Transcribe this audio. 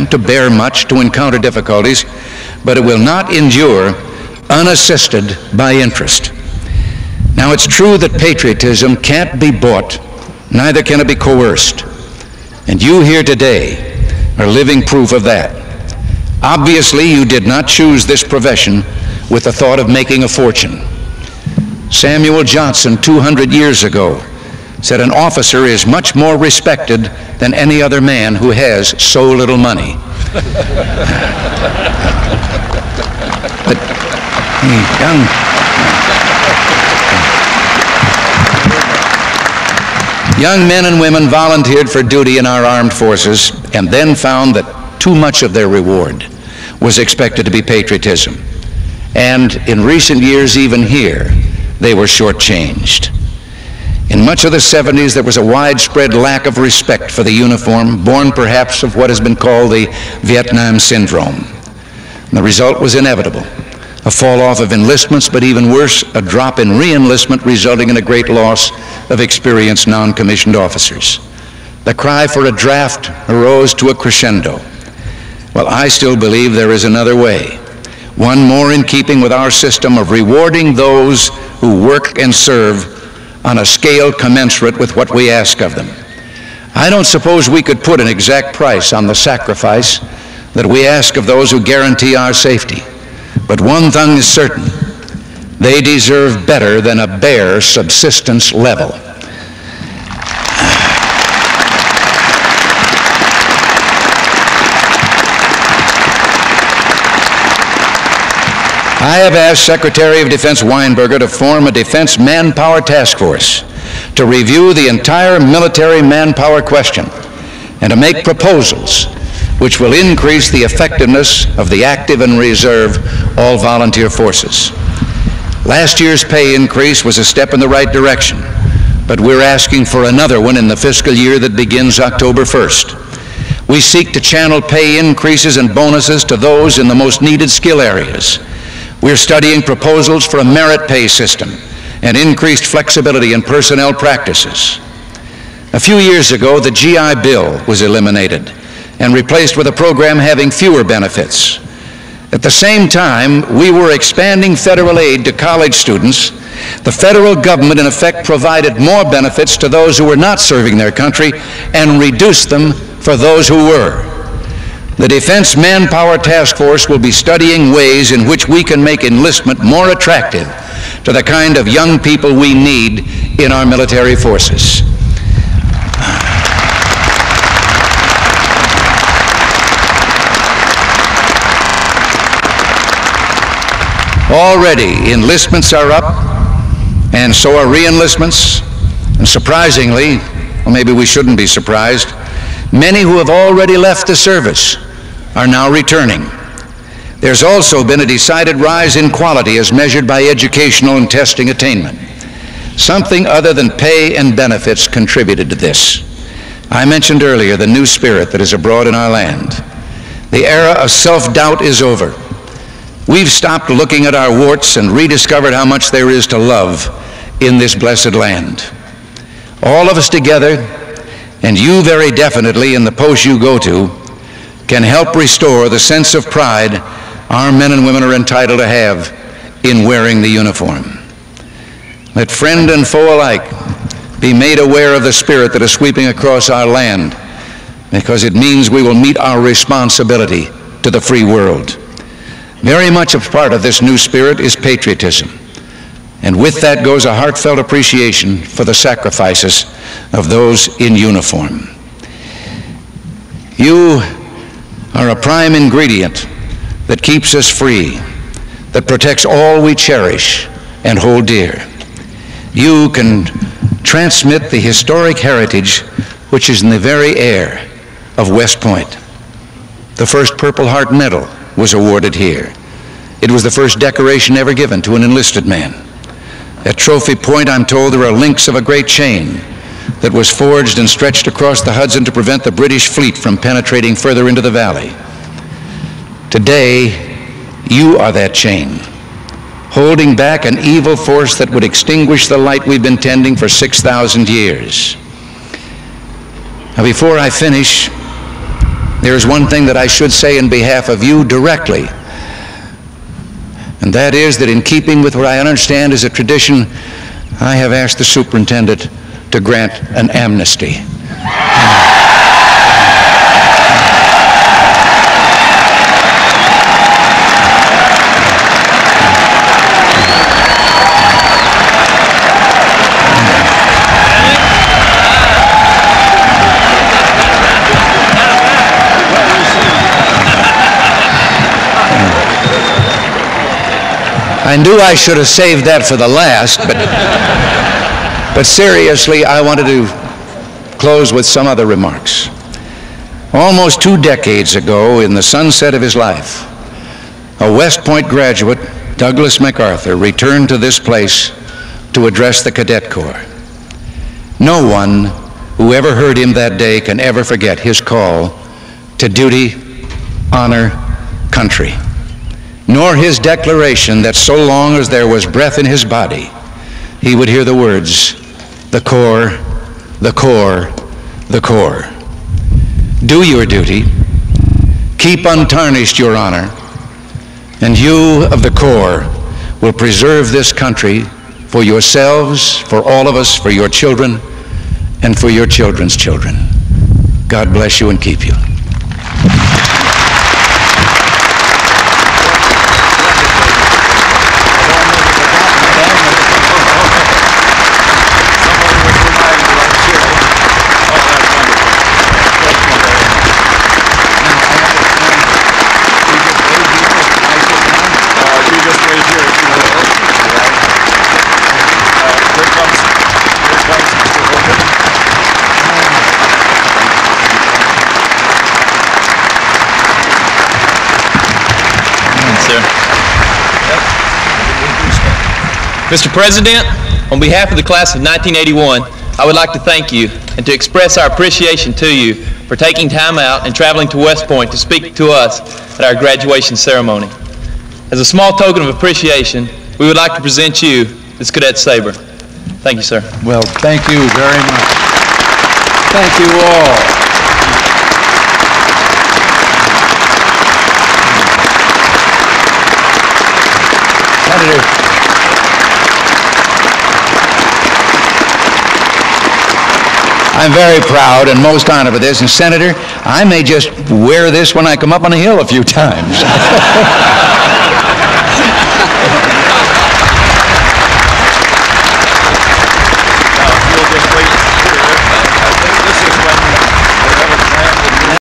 to bear much, to encounter difficulties, but it will not endure unassisted by interest. Now, it's true that patriotism can't be bought, neither can it be coerced. And you here today are living proof of that. Obviously, you did not choose this profession with the thought of making a fortune. Samuel Johnson, 200 years ago, said an officer is much more respected than any other man who has so little money. But young men and women volunteered for duty in our armed forces and then found that too much of their reward was expected to be patriotism. And in recent years, even here, they were shortchanged. In much of the 70s, there was a widespread lack of respect for the uniform, born perhaps of what has been called the Vietnam Syndrome. And the result was inevitable. A fall-off of enlistments, but even worse, a drop in re-enlistment resulting in a great loss of experienced non-commissioned officers. The cry for a draft arose to a crescendo. Well, I still believe there is another way, one more in keeping with our system of rewarding those who work and serve on a scale commensurate with what we ask of them. I don't suppose we could put an exact price on the sacrifice that we ask of those who guarantee our safety. But one thing is certain, they deserve better than a bare subsistence level. I have asked Secretary of Defense Weinberger to form a Defense Manpower Task Force to review the entire military manpower question and to make proposals which will increase the effectiveness of the active and reserve all-volunteer forces. Last year's pay increase was a step in the right direction, but we're asking for another one in the fiscal year that begins October 1st. We seek to channel pay increases and bonuses to those in the most needed skill areas. We're studying proposals for a merit pay system and increased flexibility in personnel practices. A few years ago, the GI Bill was eliminated and replaced with a program having fewer benefits. At the same time, we were expanding federal aid to college students. The federal government, in effect, provided more benefits to those who were not serving their country and reduced them for those who were. The Defense Manpower Task Force will be studying ways in which we can make enlistment more attractive to the kind of young people we need in our military forces. Already, enlistments are up, and so are re-enlistments. And surprisingly, or maybe we shouldn't be surprised, many who have already left the service are now returning. There's also been a decided rise in quality as measured by educational and testing attainment. Something other than pay and benefits contributed to this. I mentioned earlier the new spirit that is abroad in our land. The era of self-doubt is over. We've stopped looking at our warts and rediscovered how much there is to love in this blessed land. All of us together, and you very definitely in the post you go to, can help restore the sense of pride our men and women are entitled to have in wearing the uniform. Let friend and foe alike be made aware of the spirit that is sweeping across our land, because it means we will meet our responsibility to the free world. Very much a part of this new spirit is patriotism, and with that goes a heartfelt appreciation for the sacrifices of those in uniform. You are a prime ingredient that keeps us free, that protects all we cherish and hold dear. You can transmit the historic heritage which is in the very air of West Point. The first Purple Heart Medal was awarded here. It was the first decoration ever given to an enlisted man. At Trophy Point, I'm told there are links of a great chain that was forged and stretched across the Hudson to prevent the British fleet from penetrating further into the valley. Today, you are that chain, holding back an evil force that would extinguish the light we've been tending for 6,000 years. Now, before I finish, there is one thing that I should say in behalf of you directly, and that is that in keeping with what I understand is a tradition, I have asked the superintendent to grant an amnesty. I knew I should have saved that for the last, but seriously, I wanted to close with some other remarks. Almost 2 decades ago, in the sunset of his life, a West Point graduate, Douglas MacArthur, returned to this place to address the Cadet Corps. No one who ever heard him that day can ever forget his call to duty, honor, country, nor his declaration that so long as there was breath in his body, he would hear the words, "The Corps, the Corps, the Corps." Do your duty, keep untarnished your honor, and you of the Corps will preserve this country for yourselves, for all of us, for your children, and for your children's children. God bless you and keep you. Mr. President, on behalf of the class of 1981, I would like to thank you and to express our appreciation to you for taking time out and traveling to West Point to speak to us at our graduation ceremony. As a small token of appreciation, we would like to present you this cadet saber. Thank you, sir. Well, thank you very much. Thank you all. Senator, I'm very proud and most honored for this. And Senator, I may just wear this when I come up on the hill a few times.